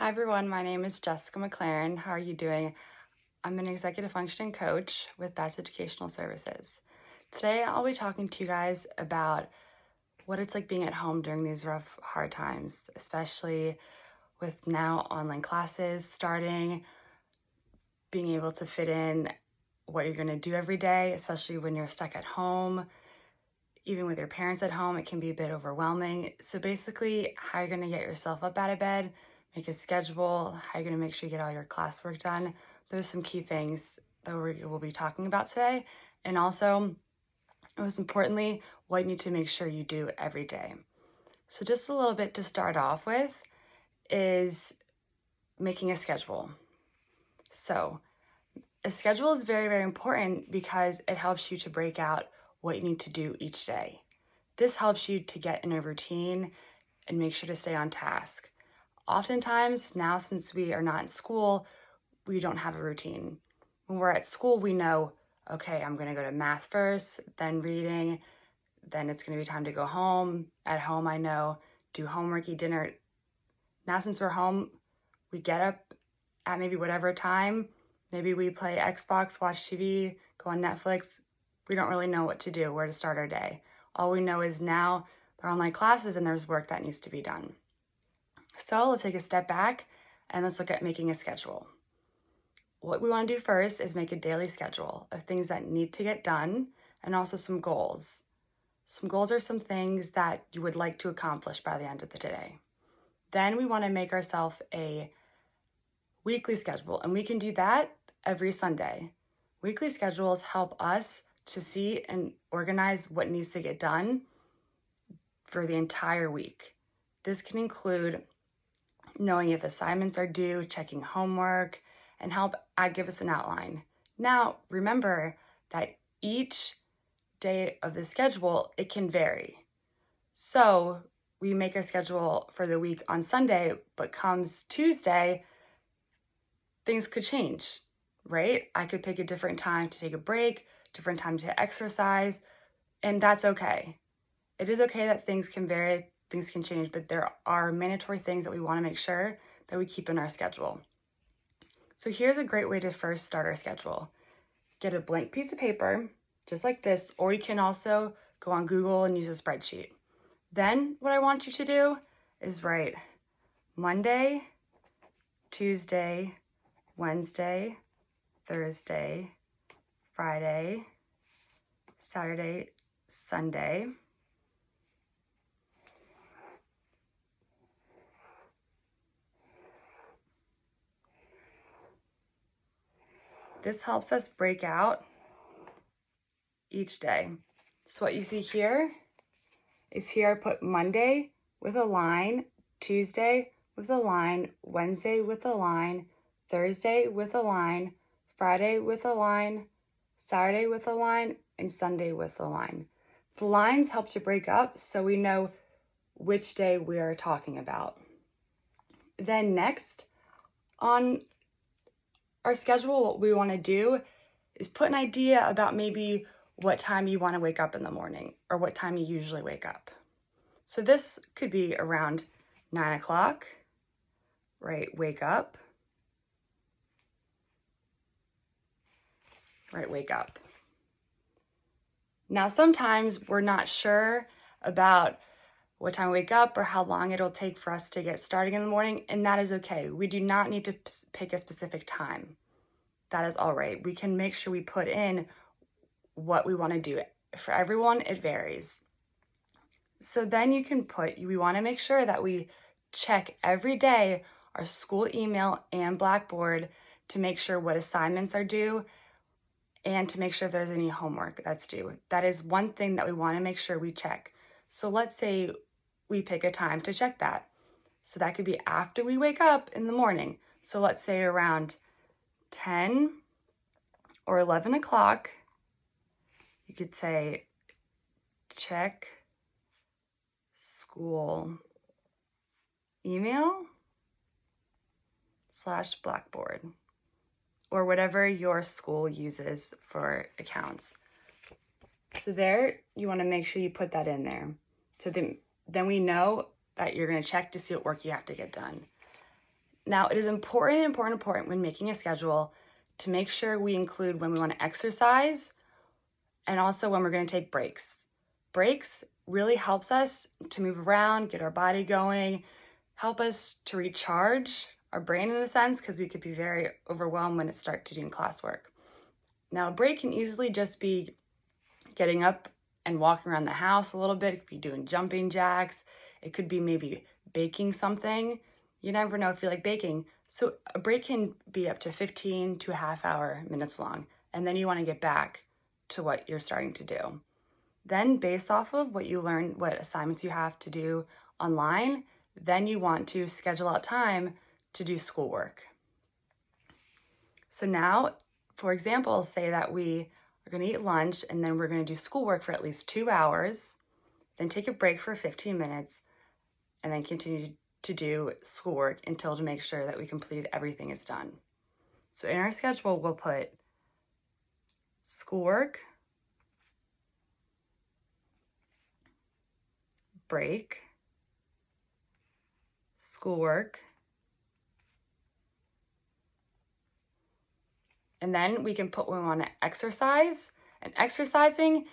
Hi everyone, my name is Jessica McLaren. How are you doing? I'm an executive functioning coach with Best Educational Services. Today I'll be talking to you guys about what it's like being at home during these rough, hard times, especially with now online classes starting, being able to fit in what you're going to do every day, especially when you're stuck at home. Even with your parents at home, it can be a bit overwhelming. So basically, how you're going to get yourself up out of bed, make a schedule, how you're going to make sure you get all your classwork done. Those are some key things that we'll be talking about today. And also, most importantly, what you need to make sure you do every day. So just a little bit to start off with is making a schedule. So a schedule is very, very important because it helps you to break out what you need to do each day. This helps you to get in a routine and make sure to stay on task. Oftentimes, now since we are not in school, we don't have a routine. When we're at school, we know, okay, I'm gonna go to math first, then reading, then it's gonna be time to go home. At home, I know, do homework, eat dinner. Now since we're home, we get up at maybe whatever time. Maybe we play Xbox, watch TV, go on Netflix. We don't really know what to do, where to start our day. All we know is now there are online classes and there's work that needs to be done. So let's take a step back and let's look at making a schedule. What we want to do first is make a daily schedule of things that need to get done and also some goals. Some goals are some things that you would like to accomplish by the end of the day. Then we want to make ourselves a weekly schedule, and we can do that every Sunday. Weekly schedules help us to see and organize what needs to get done for the entire week. This can include knowing if assignments are due, checking homework, and help give us an outline. Now, remember that each day of the schedule, it can vary. So we make a schedule for the week on Sunday, but comes Tuesday, things could change, right? I could pick a different time to take a break, different time to exercise, and that's okay. It is okay that things can vary, things can change, but there are mandatory things that we want to make sure that we keep in our schedule. So here's a great way to first start our schedule. Get a blank piece of paper, just like this, or you can also go on Google and use a spreadsheet. Then what I want you to do is write Monday, Tuesday, Wednesday, Thursday, Friday, Saturday, Sunday. This helps us break out each day. So what you see here is here I put Monday with a line, Tuesday with a line, Wednesday with a line, Thursday with a line, Friday with a line, Saturday with a line, and Sunday with a line. The lines help to break up so we know which day we are talking about. Then next, on our schedule, what we want to do is put an idea about maybe what time you want to wake up in the morning or what time you usually wake up. So this could be around 9 o'clock, right? Wake up. Right, wake up. Now, sometimes we're not sure about what time we wake up or how long it'll take for us to get started in the morning, and that is okay. We do not need to pick a specific time. That is all right. We can make sure we put in what we want to do. For everyone, it varies. So then you can we want to make sure that we check every day our school email and Blackboard to make sure what assignments are due and to make sure if there's any homework that's due. That is one thing that we want to make sure we check. So let's say we pick a time to check that. So that could be after we wake up in the morning. So let's say around 10 or 11 o'clock, you could say, check school email / Blackboard, or whatever your school uses for accounts. So there, you want to make sure you put that in there. So then we know that you're going to check to see what work you have to get done. Now, it is important when making a schedule to make sure we include when we want to exercise and also when we're going to take breaks. Breaks really helps us to move around, get our body going, help us to recharge our brain in a sense, because we could be very overwhelmed when it starts to doing classwork. Now, a break can easily just be getting up and walking around the house a little bit. It could be doing jumping jacks. It could be maybe baking something. You never know if you like baking. So a break can be up to 15 to a half hour minutes long. And then you want to get back to what you're starting to do. Then based off of what you learn, what assignments you have to do online, then you want to schedule out time to do schoolwork. So now, for example, say that we are going to eat lunch and then we're going to do schoolwork for at least 2 hours, then take a break for 15 minutes, and then continue to do schoolwork until to make sure that we completed everything is done. So in our schedule, we'll put schoolwork, break, schoolwork, and then we can put when we want to exercise. And exercising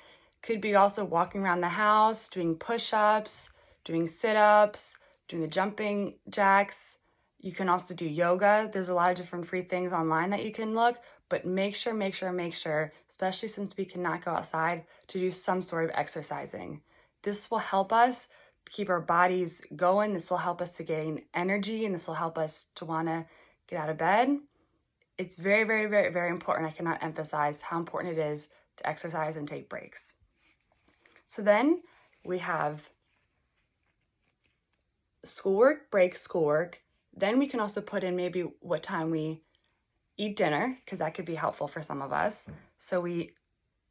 could be also walking around the house, doing push-ups, doing sit-ups, doing the jumping jacks. You can also do yoga. There's a lot of different free things online that you can look, but make sure, especially since we cannot go outside, to do some sort of exercising. This will help us keep our bodies going. This will help us to gain energy, and this will help us to want to get out of bed. It's very, very, very, very important. I cannot emphasize how important it is to exercise and take breaks. So then we have schoolwork, break, schoolwork. Then we can also put in maybe what time we eat dinner, because that could be helpful for some of us. So we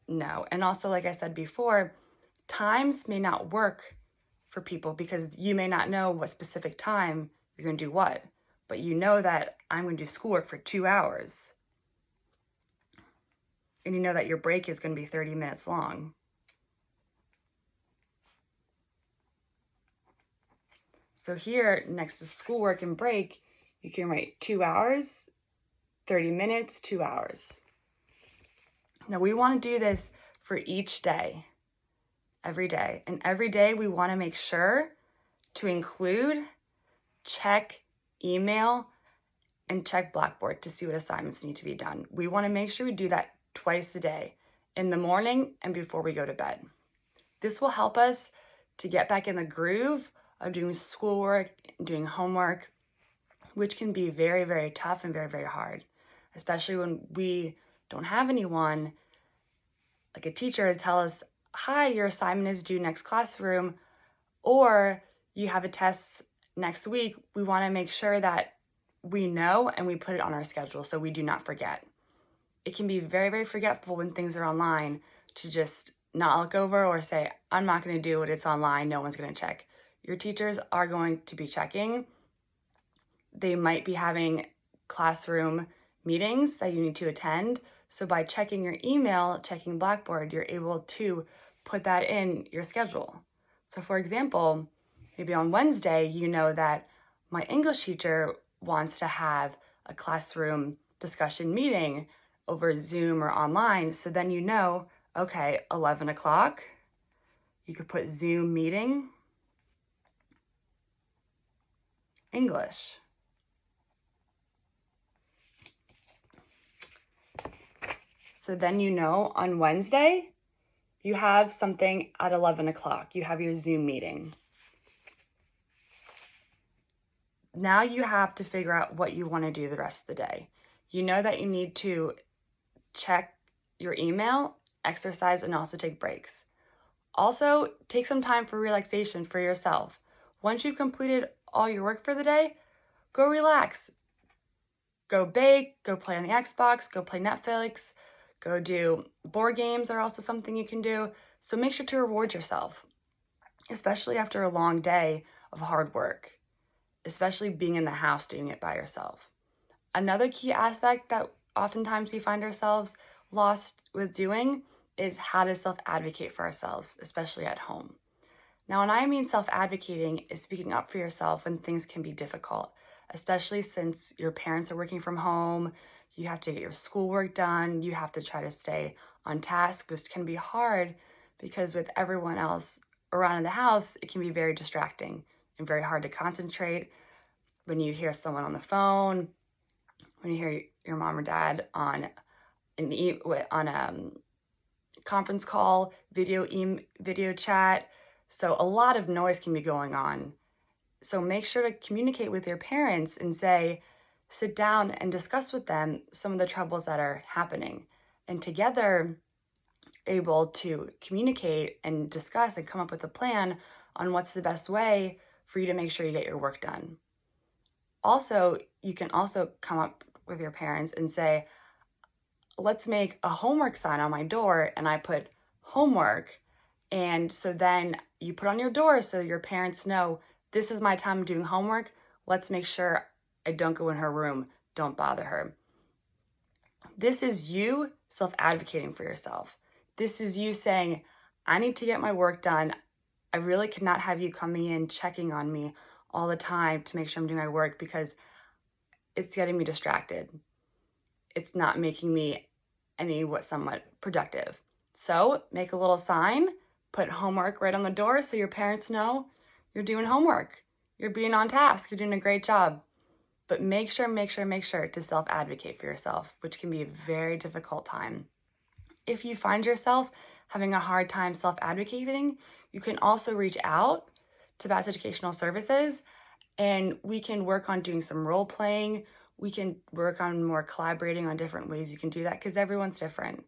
know. And also, like I said before, times may not work for people because you may not know what specific time you're going to do what. But you know that I'm going to do schoolwork for 2 hours. And you know that your break is going to be 30 minutes long. So here, next to schoolwork and break, you can write 2 hours, 30 minutes, 2 hours. Now we want to do this for each day, every day. And every day we want to make sure to include, check email, and check Blackboard to see what assignments need to be done. We want to make sure we do that twice a day, in the morning and before we go to bed. This will help us to get back in the groove of doing schoolwork, doing homework, which can be very, very tough and very, very hard, especially when we don't have anyone, like a teacher, to tell us, hi, your assignment is due next classroom, or you have a test next week. We want to make sure that we know and we put it on our schedule so we do not forget. It can be very, very forgetful when things are online to just not look over or say, I'm not going to do it, it's online, no one's going to check. Your teachers are going to be checking. They might be having classroom meetings that you need to attend. So by checking your email, checking Blackboard, you're able to put that in your schedule. So for example, maybe on Wednesday, you know that my English teacher wants to have a classroom discussion meeting over Zoom or online. So then you know, okay, 11 o'clock, you could put Zoom meeting, English. So then you know on Wednesday, you have something at 11 o'clock. You have your Zoom meeting. Now you have to figure out what you want to do the rest of the day. You know that you need to check your email, exercise, and also take breaks. Also, take some time for relaxation for yourself. Once you've completed all your work for the day, go relax. Go bake, go play on the Xbox, go play Netflix, go do board games are also something you can do. So make sure to reward yourself, especially after a long day of hard work, especially being in the house doing it by yourself. Another key aspect that oftentimes we find ourselves lost with doing is how to self-advocate for ourselves, especially at home. Now, when I mean self-advocating is speaking up for yourself when things can be difficult, especially since your parents are working from home. You have to get your schoolwork done. You have to try to stay on task, which can be hard because with everyone else around in the house, it can be very distracting and very hard to concentrate when you hear someone on the phone, when you hear your mom or dad on a conference call, video chat. So a lot of noise can be going on. So make sure to communicate with your parents and sit down and discuss with them some of the troubles that are happening. And together, able to communicate and discuss and come up with a plan on what's the best way for you to make sure you get your work done. Also, you can also come up with your parents and say, let's make a homework sign on my door, and I put homework. And so then you put on your door so your parents know this is my time doing homework. Let's make sure I don't go in her room. Don't bother her. This is you self-advocating for yourself. This is you saying, I need to get my work done. I really could not have you coming in checking on me all the time to make sure I'm doing my work because it's getting me distracted. It's not making me somewhat productive. So make a little sign, put homework right on the door so your parents know you're doing homework. You're being on task. You're doing a great job. But make sure to self-advocate for yourself, which can be a very difficult time. If you find yourself having a hard time self-advocating, you can also reach out to Bass Educational Services, and we can work on doing some role playing. We can work on more collaborating on different ways you can do that because everyone's different,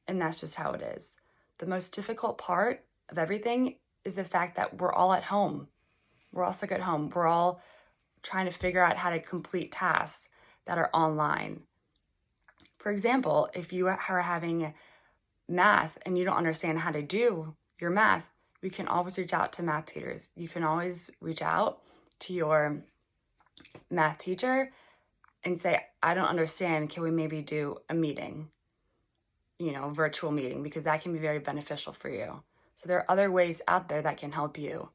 and that's just how it is. The most difficult part of everything is the fact that we're all at home. We're all stuck at home. We're all trying to figure out how to complete tasks that are online. For example, if you are having math and you don't understand how to do your math, you can always reach out to math tutors. You can always reach out to your math teacher and say, I don't understand, can we maybe do a meeting, virtual meeting, because that can be very beneficial for you. So there are other ways out there that can help you.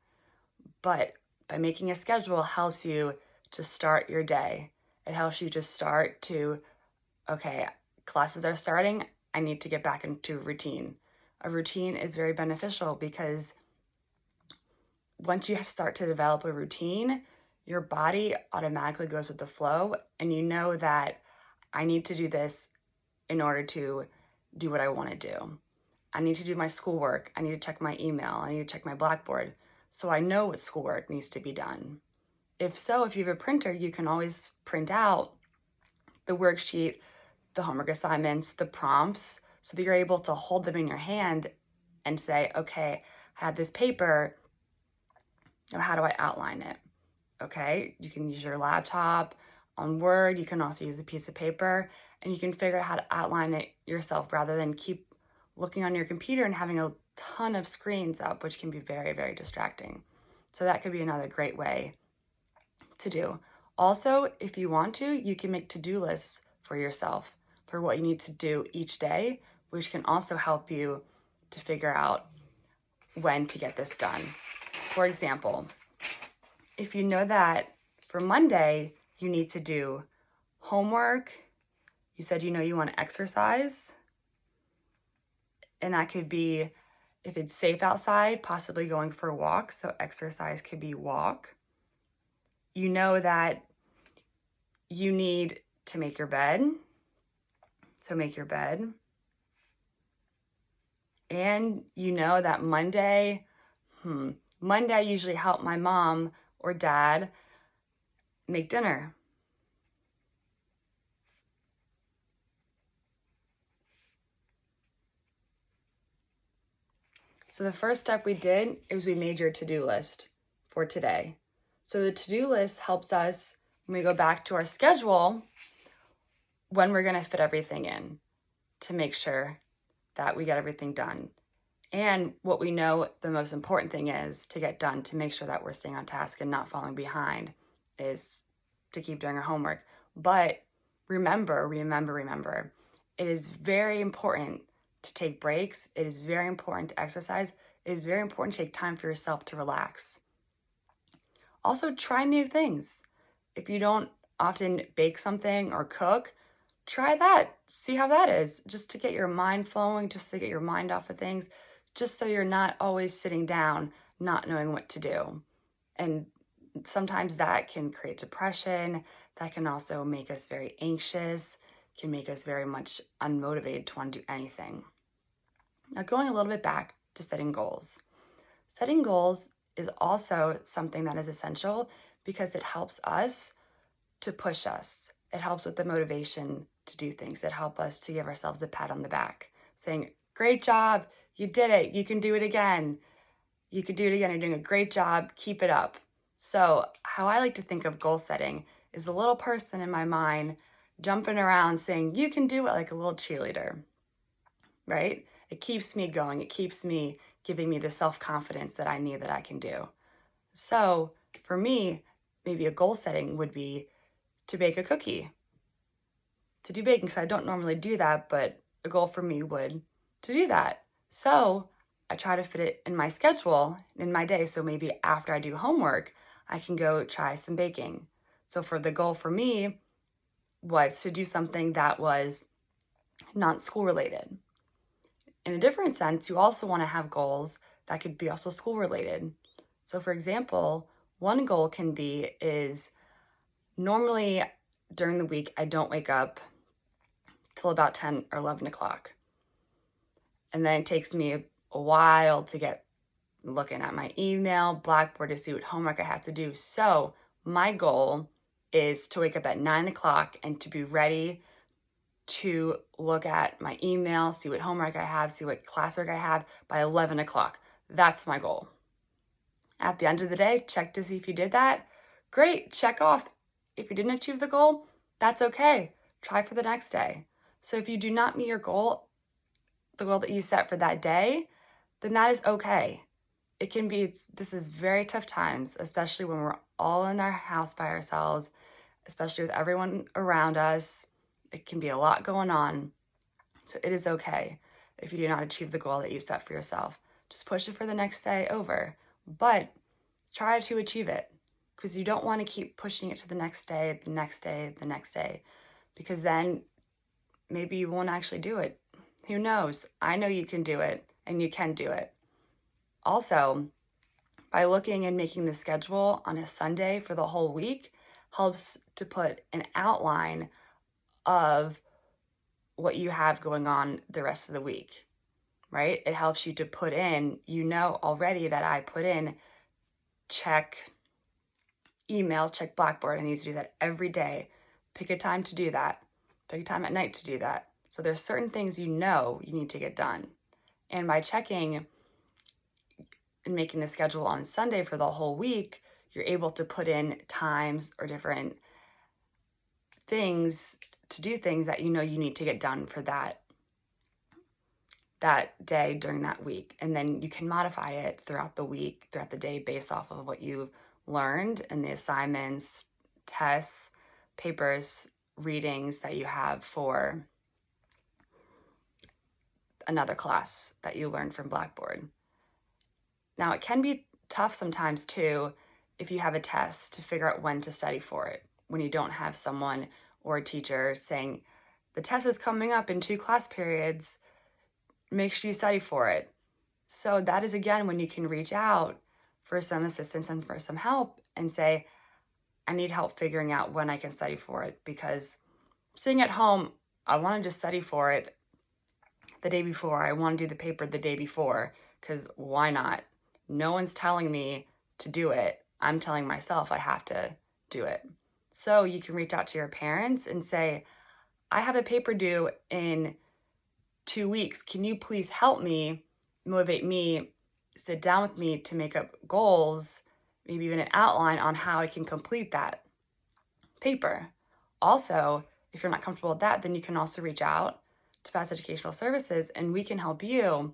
But by making a schedule helps you to start your day. It helps you just start to, okay, classes are starting, I need to get back into routine. A routine is very beneficial because once you start to develop a routine, your body automatically goes with the flow, and you know that I need to do this in order to do what I want to do. I need to do my schoolwork. I need to check my email. I need to check my Blackboard. So I know what schoolwork needs to be done. If you have a printer, you can always print out the worksheet, the homework assignments, the prompts, so that you're able to hold them in your hand and say, okay, I have this paper. Now, how do I outline it? Okay, you can use your laptop on Word. You can also use a piece of paper, and you can figure out how to outline it yourself rather than keep looking on your computer and having a ton of screens up, which can be very, very distracting. So that could be another great way to do. Also, if you want to, you can make to-do lists for yourself for what you need to do each day, which can also help you to figure out when to get this done. For example, if you know that for Monday, you need to do homework, you said you want to exercise, and that could be, if it's safe outside, possibly going for a walk, so exercise could be walk. You know that you need to make your bed, so make your bed. And you know that Monday I usually help my mom or dad make dinner. So the first step we did is we made your to-do list for today. So the to-do list helps us when we go back to our schedule when we're going to fit everything in to make sure that we get everything done. And what we know the most important thing is to get done to make sure that we're staying on task and not falling behind is to keep doing our homework. But remember, it is very important to take breaks. It is very important to exercise. It is very important to take time for yourself to relax. Also, try new things. If you don't often bake something or cook, try that. See how that is, just to get your mind flowing, just to get your mind off of things, just so you're not always sitting down, not knowing what to do. And sometimes that can create depression. That can also make us very anxious, can make us very much unmotivated to want to do anything. Now, going a little bit back to setting goals. Setting goals is also something that is essential because it helps us to push us. It helps with the motivation to do things. It helps us to give ourselves a pat on the back, saying, great job, you did it, you can do it again. You could do it again, you're doing a great job, keep it up. So how I like to think of goal setting is a little person in my mind jumping around saying, you can do it, like a little cheerleader, right? It keeps me going. It keeps me giving me the self-confidence that I need that I can do. So for me, maybe a goal setting would be to bake a cookie, to do baking, because I don't normally do that, but a goal for me would to do that. So I try to fit it in my schedule, in my day. So maybe after I do homework, I can go try some baking. So for the goal for me was to do something that was not school related. In a different sense, you also want to have goals that could be also school related. So for example, one goal can be is normally during the week, I don't wake up till about 10 or 11 o'clock. And then it takes me a while to get looking at my email, Blackboard to see what homework I have to do. So my goal is to wake up at 9 o'clock and to be ready to look at my email, see what homework I have, see what classwork I have by 11 o'clock. That's my goal. At the end of the day, check to see if you did that. Great, check off. If you didn't achieve the goal, that's okay. Try for the next day. So if you do not meet your goal, the goal that you set for that day, then that is okay. It can be, this is very tough times, especially when we're all in our house by ourselves, especially with everyone around us. It can be a lot going on. So it is okay if you do not achieve the goal that you set for yourself. Just push it for the next day over, but try to achieve it, because you don't want to keep pushing it to the next day, the next day, the next day, because then maybe you won't actually do it. Who knows? I know you can do it, and you can do it. Also, by looking and making the schedule on a Sunday for the whole week helps to put an outline of what you have going on the rest of the week, right? It helps you to put in, you know already that I put in check email, check Blackboard. I need to do that every day. Pick a time to do that. Pick a time at night to do that. So there's certain things you know you need to get done. And by checking and making the schedule on Sunday for the whole week, you're able to put in times or different things to do things that you know you need to get done for that day during that week. And then you can modify it throughout the week, throughout the day, based off of what you learned and the assignments, tests, papers, readings that you have for another class that you learned from Blackboard. Now, it can be tough sometimes too if you have a test to figure out when to study for it, when you don't have someone or a teacher saying, the test is coming up in 2 class periods, make sure you study for it. So that is, again, when you can reach out for some assistance and for some help and say, I need help figuring out when I can study for it, because sitting at home, I want to just study for it the day before. I want to do the paper the day before, because why not? No one's telling me to do it. I'm telling myself I have to do it. So you can reach out to your parents and say, I have a paper due in 2 weeks. Can you please help me, motivate me, sit down with me to make up goals, maybe even an outline on how I can complete that paper. Also, if you're not comfortable with that, then you can also reach out to Fast Educational Services and we can help you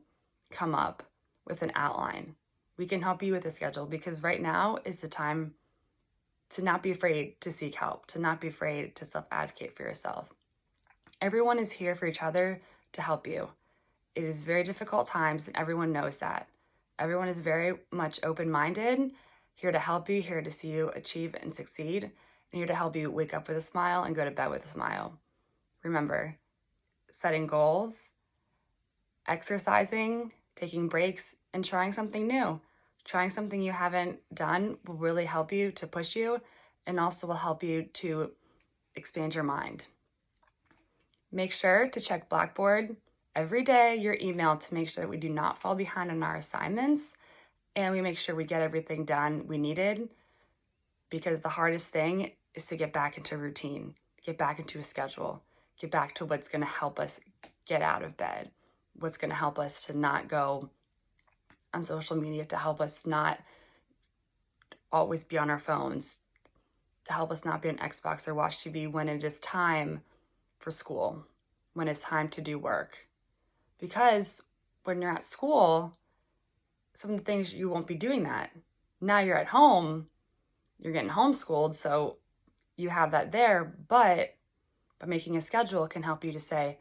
come up with an outline. We can help you with a schedule, because right now is the time to not be afraid to seek help, to not be afraid to self-advocate for yourself. Everyone is here for each other to help you. It is very difficult times, and everyone knows that. Everyone is very much open-minded, here to help you, here to see you achieve and succeed. I'm here to help you wake up with a smile and go to bed with a smile. Remember, setting goals, exercising, taking breaks, and trying something new. Trying something you haven't done will really help you to push you and also will help you to expand your mind. Make sure to check Blackboard every day, your email, to make sure that we do not fall behind on our assignments and we make sure we get everything done we needed, because the hardest thing is to get back into routine, get back into a schedule, get back to what's going to help us get out of bed, what's going to help us to not go on social media, to help us not always be on our phones, to help us not be on Xbox or watch TV when it is time for school, when it's time to do work. Because when you're at school, some of the things you won't be doing that. Now you're at home, you're getting homeschooled, so you have that there, but by making a schedule can help you to say,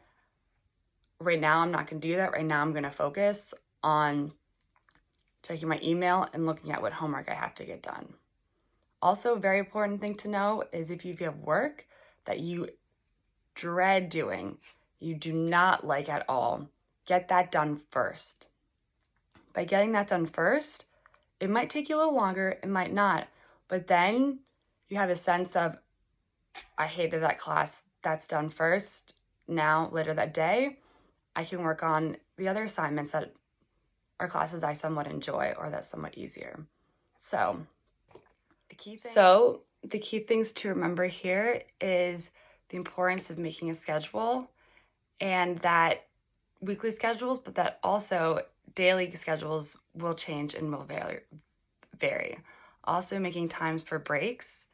right now I'm not going to do that. Right now I'm going to focus on checking my email and looking at what homework I have to get done. Also, a very important thing to know is if you have work that you dread doing, you do not like at all, get that done first. By getting that done first, it might take you a little longer, it might not, but then you have a sense of, I hated that class, that's done first. Now, later that day, I can work on the other assignments that are classes I somewhat enjoy or that's somewhat easier. So the key things to remember here is the importance of making a schedule, and that weekly schedules, but that also daily schedules will change and will vary. Also making times for breaks,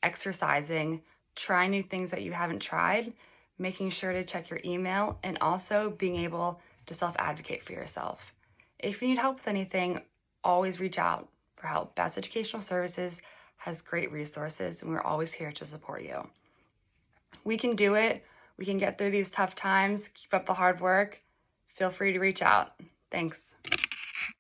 exercising, trying new things that you haven't tried, making sure to check your email, and also being able to self-advocate for yourself. If you need help with anything, always reach out for help. Bass Educational Services has great resources, and we're always here to support you. We can do it. We can get through these tough times. Keep up the hard work. Feel free to reach out. Thanks.